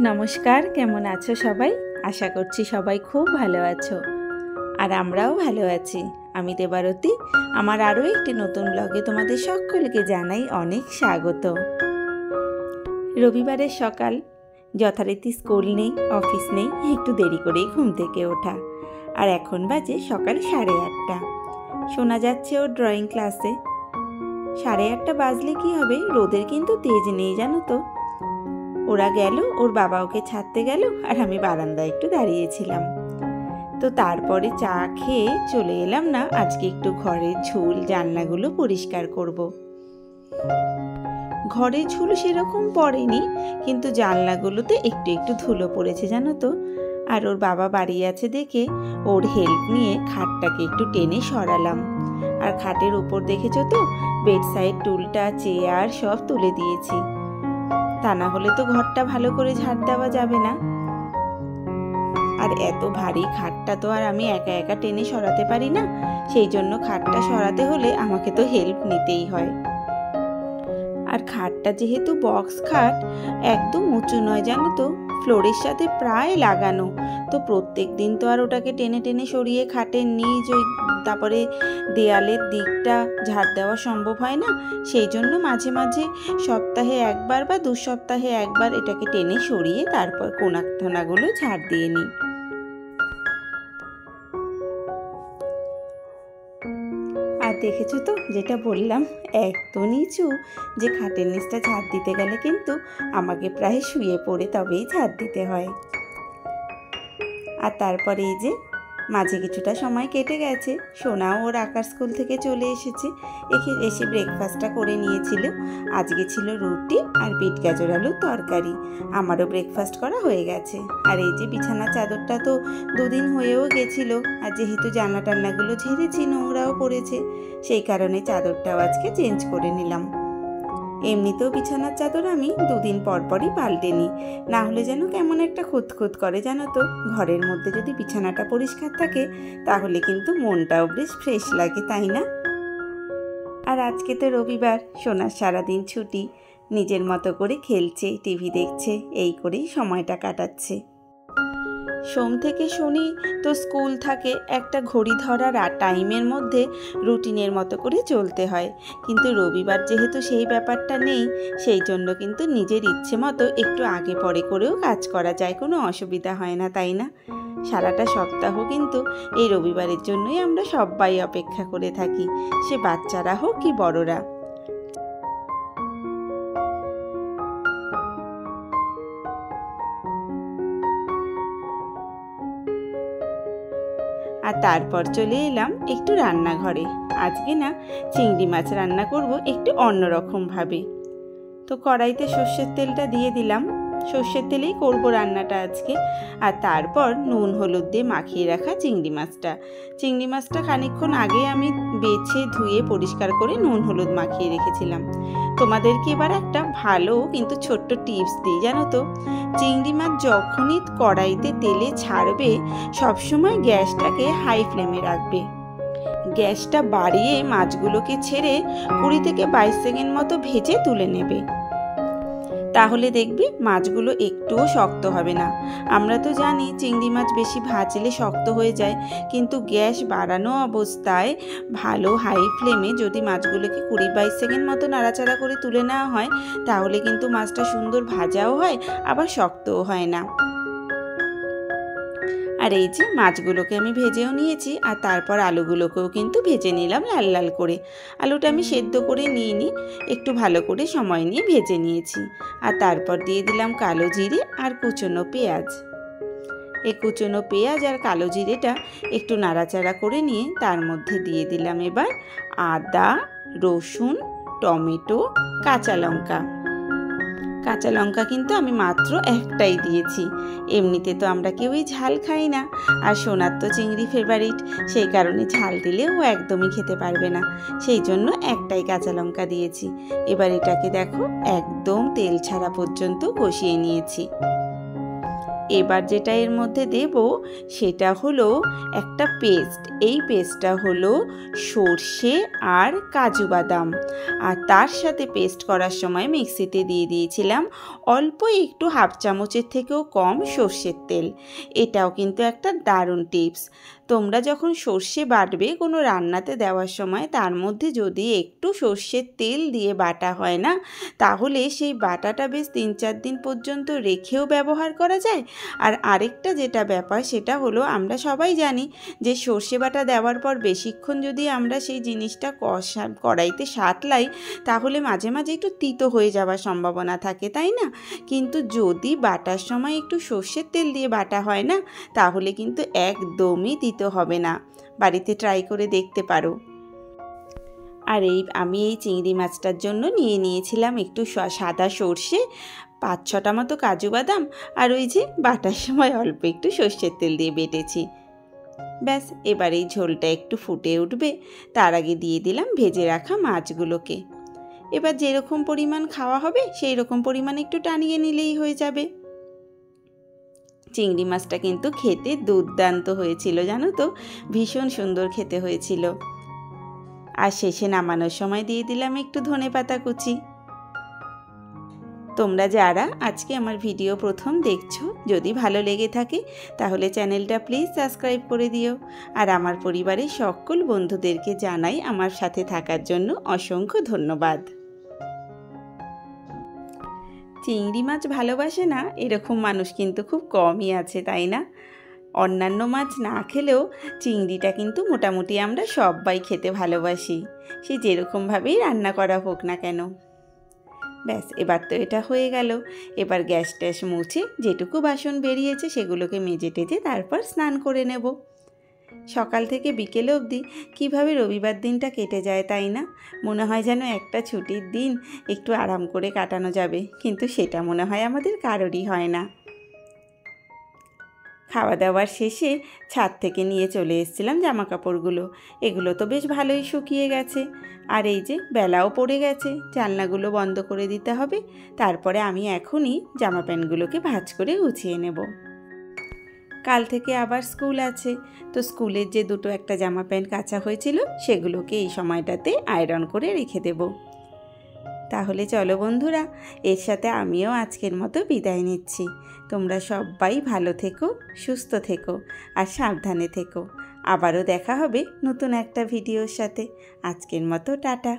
নমস্কার, কেমন আছো সবাই? আশা করছি সবাই খুব ভালো আছো, আর আমরাও ভালো আছি। আমি দেবারতী। আমার আরও একটি নতুন ব্লগে তোমাদের সকলকে জানাই অনেক স্বাগত। রবিবারের সকাল, যথারীতি স্কুল নেই, অফিস নেই, একটু দেরি করেই ঘুম থেকে ওঠা। আর এখন বাজে সকাল 8:30। শোনা যাচ্ছে ওর ড্রয়িং ক্লাসে। 8:30 বাজলে কি হবে, রোদের কিন্তু তেজ নেই জানো তো। ওরা গেল, ওর বাবা ওকে ছাড়তে গেল, আর আমি বারান্দায় একটু দাঁড়িয়েছিলাম। তো তারপরে চা খেয়ে চলে এলাম না, আজকে একটু ঘরের ঝুল জানলাগুলো পরিষ্কার করব। ঘরের ঝুল সেরকম পড়েনি, কিন্তু জানলাগুলোতে একটু একটু ধুলো পড়েছে জানো তো। আর ওর বাবা বাড়ি আছে দেখে ওর হেল্প নিয়ে খাটটাকে একটু টেনে সরালাম। আর খাটের উপর দেখেছো তো, বেডসাইড টুলটা, চেয়ার সব তুলে দিয়েছি। তা না হলে তো ঘরটা ভালো করে ঝাড় দেওয়া যাবে না। আর এত ভারী খাটটা তো আর আমি একা একা টেনে সরাতে পারি না, সেই জন্য খাটটা সরাতে হলে আমাকে তো হেল্প নিতেই হয়। আর খাটটা যেহেতু বক্স খাট, একদম উঁচু নয় জানো তো, ফ্লোরের সাথে প্রায় লাগানো, তো প্রত্যেক দিন তো আর ওটাকে টেনে টেনে সরিয়ে খাটের নিচ ওই তারপরে দেয়ালের দিকটা ঝাড় দেওয়া সম্ভব হয় না। সেই জন্য মাঝে মাঝে সপ্তাহে একবার বা 2 সপ্তাহে একবার এটাকে টেনে সরিয়ে তারপর কোণাগুলো ঝাড় দিয়ে নিই। আর দেখেছো তো, যেটা বললাম, এত নিচু যে খাটের নিচটা ঝাড় দিতে গেলে কিন্তু আমাকে প্রায় শুয়ে পড়ে তবেই ঝাড় দিতে হয়। আর তারপরে এই যে মাঝে কিছুটা সময় কেটে গেছে, সোনাও ওর আঁকার স্কুল থেকে চলে এসেছে। এসে ব্রেকফাস্টটা করে নিয়েছিল। আজকে ছিল রুটি আর বিট গাজর আলুর তরকারি। আমারও ব্রেকফাস্ট করা হয়ে গেছে। আর এই যে বিছানার চাদরটা তো 2 দিন হয়েও গেছিলো, আর যেহেতু জানলা টান্নাগুলো ঝেড়েছি, নোংরাও পড়েছে, সেই কারণে চাদরটাও আজকে চেঞ্জ করে নিলাম। এমনিতেও বিছানার চাদর আমি 2 দিন পর পরই পাল্টে নিই, না হলে যেন কেমন একটা খুঁতখুত করে জানো তো। ঘরের মধ্যে যদি বিছানাটা পরিষ্কার থাকে তাহলে কিন্তু মনটাও বেশ ফ্রেশ লাগে, তাই না? আর আজকে তো রবিবার, সোনার সারাদিন ছুটি, নিজের মতো করে খেলছে, টিভি দেখছে, এই করেই সময়টা কাটাচ্ছে। সোম থেকে শনি তো স্কুল থাকে, একটা ঘড়ি ধরার টাইমের মধ্যে রুটিনের মতো করে চলতে হয়। কিন্তু রবিবার যেহেতু সেই ব্যাপারটা নেই, সেই জন্য কিন্তু নিজের ইচ্ছে মতো একটু আগে পরে করেও কাজ করা যায়, কোনো অসুবিধা হয় না, তাই না? সারাটা সপ্তাহ কিন্তু এই রবিবারের জন্যই আমরা সবাই অপেক্ষা করে থাকি, সে বাচ্চারা হোক কি বড়রা। আর তারপর চলে এলাম একটু রান্নাঘরে। আজকে না চিংড়ি মাছ রান্না করব একটু অন্যরকম ভাবে। তো কড়াইতে সর্ষের তেলটা দিয়ে দিলাম, সর্ষের তেলেই করব রান্নাটা আজকে। আর তারপর নুন হলুদ দিয়ে মাখিয়ে রাখা চিংড়ি মাছটা খানিকক্ষণ আগে আমি বেছে ধুয়ে পরিষ্কার করে নুন হলুদ মাখিয়ে রেখেছিলাম। তোমাদেরকে এবার একটা ভালো কিন্তু ছোট্ট টিপস দিই জানো তো, চিংড়ি মাছ যখনই কড়াইতে তেলে ছাড়বে সবসময় গ্যাসটাকে হাই ফ্লেমে রাখবে। গ্যাসটা বাড়িয়ে মাছগুলোকে ছেড়ে 20 থেকে 22 সেকেন্ড মতো ভেজে তুলে নেবে, তাহলে দেখবি মাছগুলো একটুও শক্ত হবে না। আমরা তো জানি চিংড়ি মাছ বেশি ভাজলে শক্ত হয়ে যায়, কিন্তু গ্যাস বাড়ানো অবস্থায় ভালো হাই ফ্লেমে যদি মাছগুলোকে 20-22 সেকেন্ড মতো নাড়াচাড়া করে তুলে নেওয়া হয়, তাহলে কিন্তু মাছটা সুন্দর ভাজাও হয়, আবার শক্তও হয় না। আর এই যে মাছগুলোকে আমি ভেজেও নিয়েছি, আর তারপর আলুগুলোকেও কিন্তু ভেজে নিলাম লাল লাল করে। আলুটা আমি সেদ্ধ করে নিইনি, একটু ভালো করে সময় নিয়ে ভেজে নিয়েছি। আর তারপর দিয়ে দিলাম কালো জিরে আর কুচনো পেঁয়াজ। এই কুচনো পেঁয়াজ আর কালো জিরেটা একটু নাড়াচাড়া করে নিয়ে তার মধ্যে দিয়ে দিলাম এবার আদা, রসুন, টমেটো, কাঁচা লঙ্কা কিন্তু আমি মাত্র একটাই দিয়েছি। এমনিতে তো আমরা কেউই ঝাল খাই না, আর সোনার তো চিংড়ি ফেভারিট, সেই কারণে ঝাল দিলে ও একদমই খেতে পারবে না, সেই জন্য একটাই কাঁচা লঙ্কা দিয়েছি। এবার এটাকে দেখো একদম তেল ছাড়া পর্যন্ত কষিয়ে নিয়েছি। এবার যেটা এর মধ্যে দেব সেটা হলো একটা পেস্ট। এই পেস্টটা হলো সর্ষে আর কাজু বাদাম, আর তার সাথে পেস্ট করার সময় মিক্সিতে দিয়ে দিয়েছিলাম অল্প একটু হাফ চামচের থেকেও কম সর্ষের তেল। এটাও কিন্তু একটা দারুণ টিপস। তোমরা যখন সর্ষে বাটবে কোনো রান্নাতে দেওয়ার সময় তার মধ্যে যদি একটু সর্ষের তেল দিয়ে বাটা হয় না, তাহলে সেই বাটাটা বেশ 3-4 দিন পর্যন্ত রেখেও ব্যবহার করা যায়। আর আরেকটা যেটা ব্যাপার সেটা হলো, আমরা সবাই জানি যে সর্ষে বাটা দেওয়ার পর বেশিক্ষণ যদি আমরা সেই জিনিসটা কড়াইতে সাঁতলাই তাহলে মাঝে মাঝে একটু তিতো হয়ে যাওয়ার সম্ভাবনা থাকে, তাই না? কিন্তু যদি বাটার সময় একটু সর্ষের তেল দিয়ে বাটা হয় না, তাহলে কিন্তু একদমই তিতো হবে না। বাড়িতে ট্রাই করে দেখতে পারো। আর আমি এই চিংড়ি মাছটার জন্য নিয়ে নিয়েছিলাম একটু সাদা সর্ষে, 5-6টা মতো কাজু বাদাম, আর ওই যে বাটার সময় অল্প একটু সর্ষের তেল দিয়ে বেটেছি। ব্যাস, এবার এই ঝোলটা একটু ফুটে উঠবে, তার আগে দিয়ে দিলাম ভেজে রাখা মাছগুলোকে। এবার যেরকম পরিমাণ খাওয়া হবে সেই রকম পরিমাণ একটু টানিয়ে নিলেই হয়ে যাবে। চিংড়ি মাছটা কিন্তু খেতে দুর্দান্ত হয়েছিল, জানো তো, ভীষণ সুন্দর খেতে হয়েছিল। আর শেষে নামানোর সময় দিয়ে দিলাম একটু ধনেপাতা কুচি। তোমরা যারা আজকে আমার ভিডিও প্রথম দেখছো, যদি ভালো লেগে থাকে তাহলে চ্যানেলটা প্লিজ সাবস্ক্রাইব করে দিও। আর আমার পরিবারের সকল বন্ধুদেরকে জানাই আমার সাথে থাকার জন্য অসংখ্য ধন্যবাদ। চিংড়ি মাছ ভালোবাসে না এরকম মানুষ কিন্তু খুব কমই আছে, তাই না? অন্যান্য মাছ না খেলেও চিংড়িটা কিন্তু মোটামুটি আমরা সবাই খেতে ভালোবাসি, সে যেরকমভাবেই রান্না করা হোক না কেন। ব্যাস, এবার তো এটা হয়ে গেল। এবার গ্যাস ট্যাস মুছে যেটুকু বাসন বেরিয়েছে সেগুলোকে মেজে টেজে তারপর স্নান করে নেব। সকাল থেকে বিকেল অবধি কীভাবে রবিবার দিনটা কেটে যায়, তাই না? মনে হয় যেন একটা ছুটির দিন একটু আরাম করে কাটানো যাবে, কিন্তু সেটা মনে হয় আমাদের কারোরই হয় না। খাওয়া দাওয়ার শেষে ছাদ থেকে নিয়ে চলে এসেছিলাম জামা কাপড়গুলো। এগুলো তো বেশ ভালোই শুকিয়ে গেছে। আর এই যে বেলাও পড়ে গেছে, জানলাগুলো বন্ধ করে দিতে হবে। তারপরে আমি এখনই জামা প্যান্টগুলোকে ভাঁজ করে গুছিয়ে নেব। কাল থেকে আবার স্কুল আছে, তো স্কুলের যে দুটো একটা জামা প্যান্ট কাচা হয়েছিল সেগুলোকে এই সময়টাতে আয়রন করে রেখে দেব। তাহলে চলো বন্ধুরা, এর সাথে আমিও আজকের মতো বিদায় নিচ্ছি। তোমরা সবাই ভালো থেকো, সুস্থ থেকো আর সাবধানে থেকো। আবারও দেখা হবে নতুন একটা ভিডিওর সাথে। আজকের মতো টাটা।